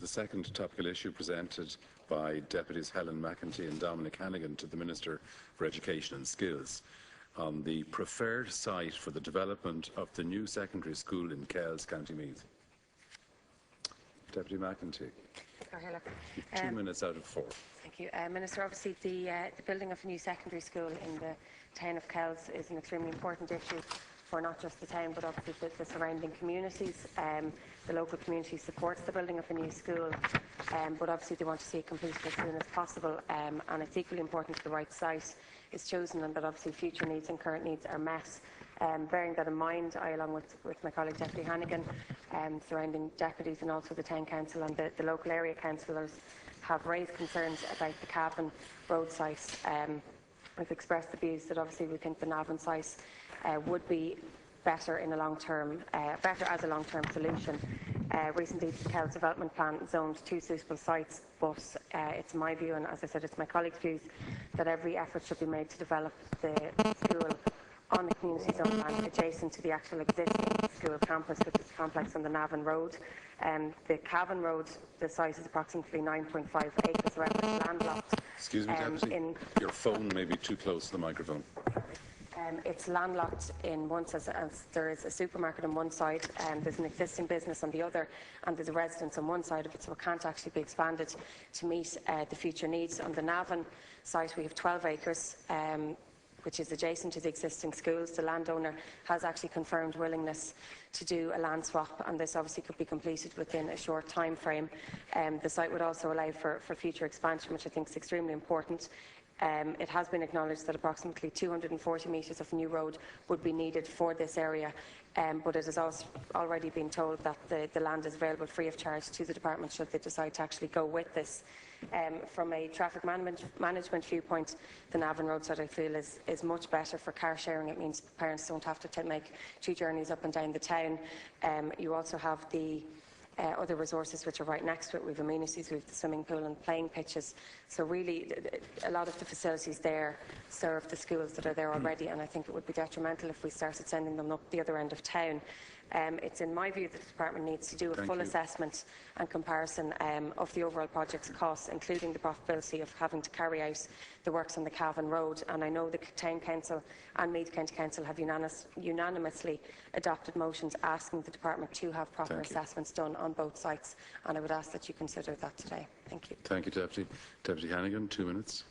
second topical issue presented by Deputies Helen McEntee and Dominic Hannigan to the Minister for Education and Skills on the preferred site for the development of the new secondary school in Kells, County Meath. Deputy McEntee. 2 minutes out of 4. Thank you. Minister, obviously the building of a new secondary school in the town of Kells is an extremely important issue for not just the town but obviously the surrounding communities. The local community supports the building of a new school, but obviously they want to see it completed as soon as possible, and it's equally important that the right site is chosen and that obviously future needs and current needs are met. Bearing that in mind, I, along with my colleague Deputy Hannigan, surrounding deputies and also the Town Council and the local area councillors have raised concerns about the Cavan road site. We've expressed the views that obviously we think the Navan site would be better in a long-term, better as a long-term solution. Recently, the Kells development plan zoned 2 suitable sites, but it's my view, and as I said, it's my colleagues' views, that every effort should be made to develop the school on the community zone land adjacent to the actual existing school campus, which is complex on the Navan Road. The Cavan Road, the site is approximately 9.5 acres, however it's landlocked. Excuse me, Deputy, your phone may be too close to the microphone. It's landlocked in one, as there is a supermarket on one side, and there's an existing business on the other, and there's a residence on one side of it, so it can't actually be expanded to meet the future needs. On the Navan site, we have 12 acres, which is adjacent to the existing schools. The landowner has actually confirmed willingness to do a land swap, and this obviously could be completed within a short time frame. The site would also allow for future expansion, which I think is extremely important. It has been acknowledged that approximately 240 metres of new road would be needed for this area, but it has also already been told that the land is available free of charge to the department should they decide to actually go with this. From a traffic management viewpoint, the Navan Road side I feel is much better for car sharing. It means parents don't have to make 2 journeys up and down the town. You also have the other resources which are right next to it. We have amenities, we have the swimming pool and playing pitches. So really, a lot of the facilities there serve the schools that are there already, and I think it would be detrimental if we started sending them up the other end of town. It's in my view that the department needs to do a full assessment and comparison of the overall project's costs, including the profitability of having to carry out the works on the Cavan Road. And I know the Town Council and Meath County Council have unanimously adopted motions asking the department to have proper assessments done on both sites, and I would ask that you consider that today. Thank you. Thank you, Deputy. Deputy Hannigan, 2 minutes.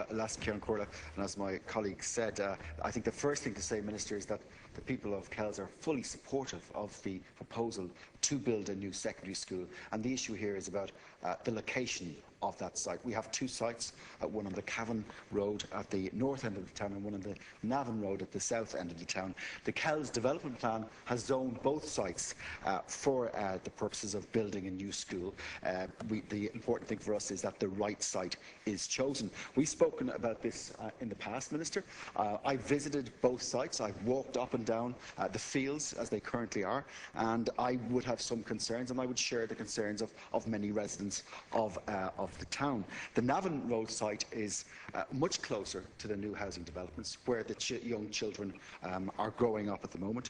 Last Kieran Corla, and as my colleague said, I think the first thing to say, Minister, is that the people of Kells are fully supportive of the proposal to build a new secondary school, and the issue here is about the location of that site. We have 2 sites, one on the Cavan Road at the north end of the town and one on the Navan Road at the south end of the town. The Kells development plan has zoned both sites for the purposes of building a new school. The important thing for us is that the right site is chosen. We've spoken about this in the past, Minister. I visited both sites. I've walked up and down the fields as they currently are, and I would have some concerns, and I would share the concerns of many residents of the town. The Navan Road site is much closer to the new housing developments where the young children are growing up at the moment.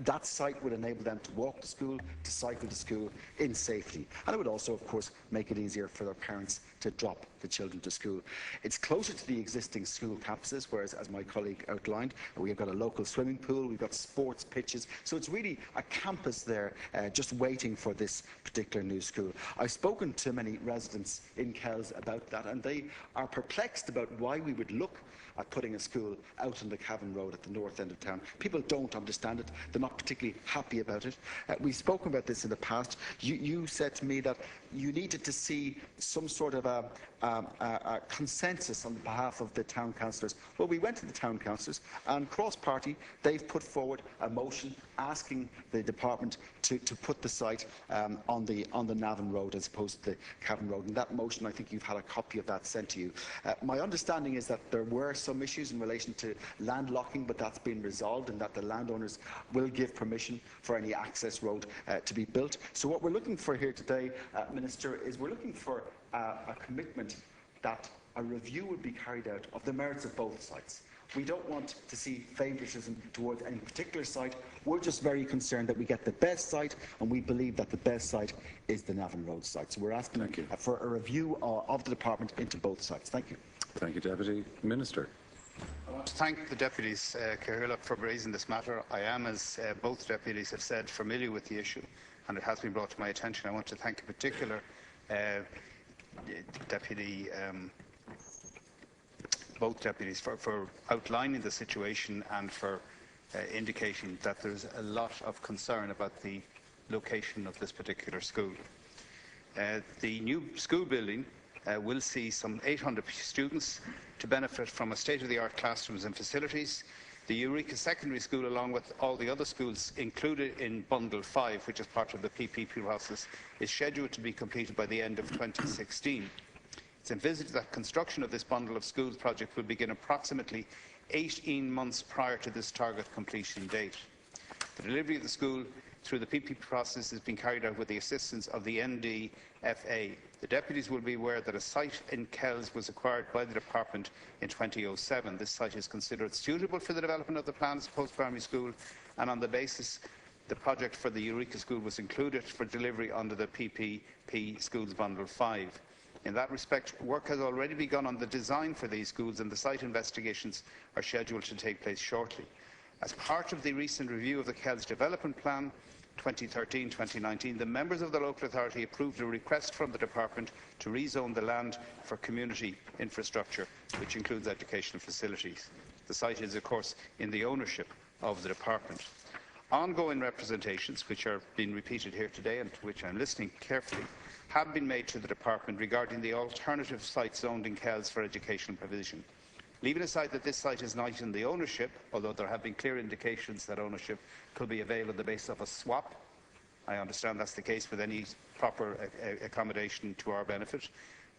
That site would enable them to walk to school, to cycle to school in safety, and it would also, of course, make it easier for their parents to drop the children to school. It's closer to the existing school campuses, whereas, as my colleague outlined, we've got a local swimming pool, we've got sports pitches, so it's really a campus there just waiting for this particular new school. I've spoken to many residents in Kells about that, and they are perplexed about why we would look at putting a school out on the Cavan Road at the north end of town. People don't understand it. They're not particularly happy about it. We've spoken about this in the past. You said to me that you needed to see some sort of a consensus on behalf of the town councillors. Well, we went to the town councillors, and cross-party, they've put forward a motion asking the department to put the site on the Navan Road as opposed to the Cavan Road. And that motion, I think you've had a copy of that sent to you. My understanding is that there were some issues in relation to landlocking, but that's been resolved, and that the landowners will give permission for any access road to be built. So what we're looking for here today, Minister, is we're looking for a commitment that a review would be carried out of the merits of both sites. We don't want to see favouritism towards any particular site. We're just very concerned that we get the best site, and we believe that the best site is the Navan Road site. So we're asking for a review of the department into both sites. Thank you. Thank you, Deputy Minister. I want to thank the deputies, Cathaoirleach, for raising this matter. I am, as both deputies have said, familiar with the issue, and it has been brought to my attention. I want to thank in particular both deputies for outlining the situation and for indicating that there's a lot of concern about the location of this particular school. The new school building will see some 800 students to benefit from a state-of-the-art classrooms and facilities. The Eureka Secondary School, along with all the other schools included in Bundle 5, which is part of the PPP process, is scheduled to be completed by the end of 2016. It's envisaged that construction of this bundle of schools project will begin approximately 18 months prior to this target completion date. The delivery of the school through the PPP process is being carried out with the assistance of the NDFA. The deputies will be aware that a site in Kells was acquired by the department in 2007. This site is considered suitable for the development of the planned post-primary school, and on the basis the project for the Eureka School was included for delivery under the PPP Schools Bundle 5. In that respect, work has already begun on the design for these schools, and the site investigations are scheduled to take place shortly. As part of the recent review of the Kells Development Plan 2013-2019, the members of the local authority approved a request from the department to rezone the land for community infrastructure, which includes educational facilities. The site is, of course, in the ownership of the department. Ongoing representations, which are being repeated here today and to which I'm listening carefully, have been made to the department regarding the alternative site zoned in Kells for educational provision. Leaving aside that this site is not in the ownership, although there have been clear indications that ownership could be availed on the basis of a swap, I understand that's the case with any proper accommodation to our benefit.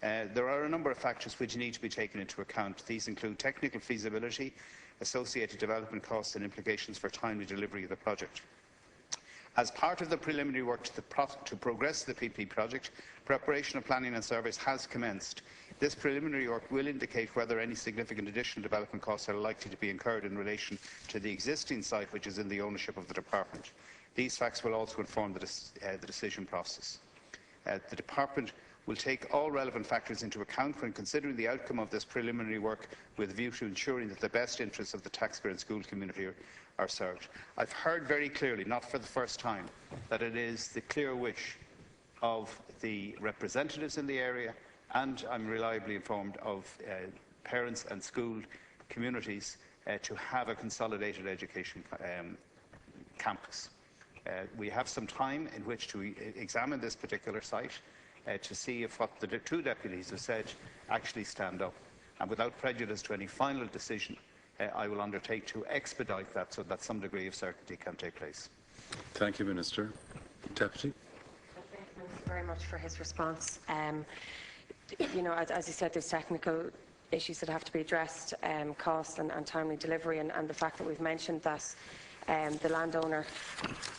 There are a number of factors which need to be taken into account. These include technical feasibility, associated development costs and implications for timely delivery of the project. As part of the preliminary work to progress the PP project, preparation of planning and surveys has commenced. This preliminary work will indicate whether any significant additional development costs are likely to be incurred in relation to the existing site, which is in the ownership of the department. These facts will also inform the decision process. The department will take all relevant factors into account when considering the outcome of this preliminary work with a view to ensuring that the best interests of the taxpayer and school community are served. I've heard very clearly, not for the first time, that it is the clear wish of the representatives in the area, and I'm reliably informed of parents and school communities to have a consolidated education campus. We have some time in which to examine this particular site to see if what the two deputies have said actually stand up. And without prejudice to any final decision, I will undertake to expedite that so that some degree of certainty can take place. Thank you, Minister. Deputy. Thank you very much for his response. You know, as you said, there's technical issues that have to be addressed, cost and timely delivery, and the fact that we've mentioned that the landowner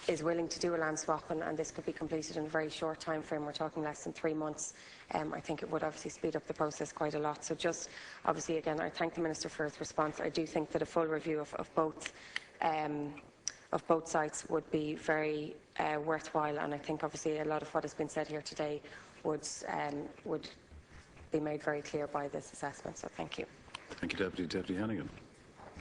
is willing to do a land swap, and this could be completed in a very short time frame. We're talking less than 3 months. I think it would obviously speed up the process quite a lot. So just obviously, again, I thank the Minister for his response. I do think that a full review of both sites would be very worthwhile, and I think obviously a lot of what has been said here today would be made very clear by this assessment. So thank you. Thank you, Deputy. Deputy Hannigan.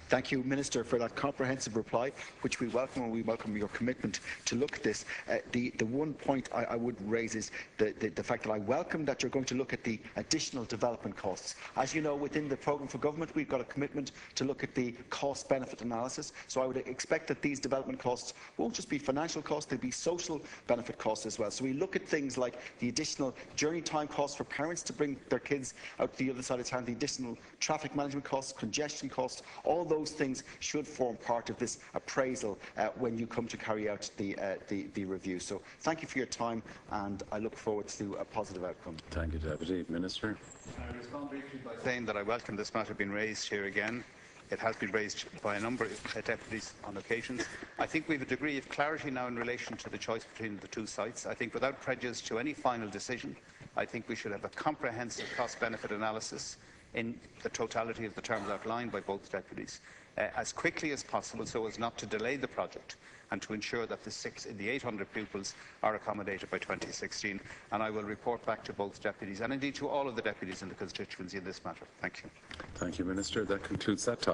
Thank you, Minister, for that comprehensive reply, which we welcome, and we welcome your commitment to look at this. The one point I would raise is the fact that I welcome that you're going to look at the additional development costs. As you know, within the programme for government, we've got a commitment to look at the cost-benefit analysis. So I would expect that these development costs won't just be financial costs, they'll be social benefit costs as well. So we look at things like the additional journey time costs for parents to bring their kids out the other side of town, the additional traffic management costs, congestion costs, all those things should form part of this appraisal when you come to carry out the review. So thank you for your time, and I look forward to a positive outcome. Thank you, Deputy. Minister. I respond briefly by saying that I welcome this matter being raised here again. It has been raised by a number of deputies on occasions. I think we have a degree of clarity now in relation to the choice between the two sites. I think without prejudice to any final decision, I think we should have a comprehensive cost-benefit analysis in the totality of the terms outlined by both deputies as quickly as possible, so as not to delay the project and to ensure that the 800 pupils are accommodated by 2016. And I will report back to both deputies and indeed to all of the deputies in the constituency in this matter. Thank you. Thank you, Minister. That concludes that topic.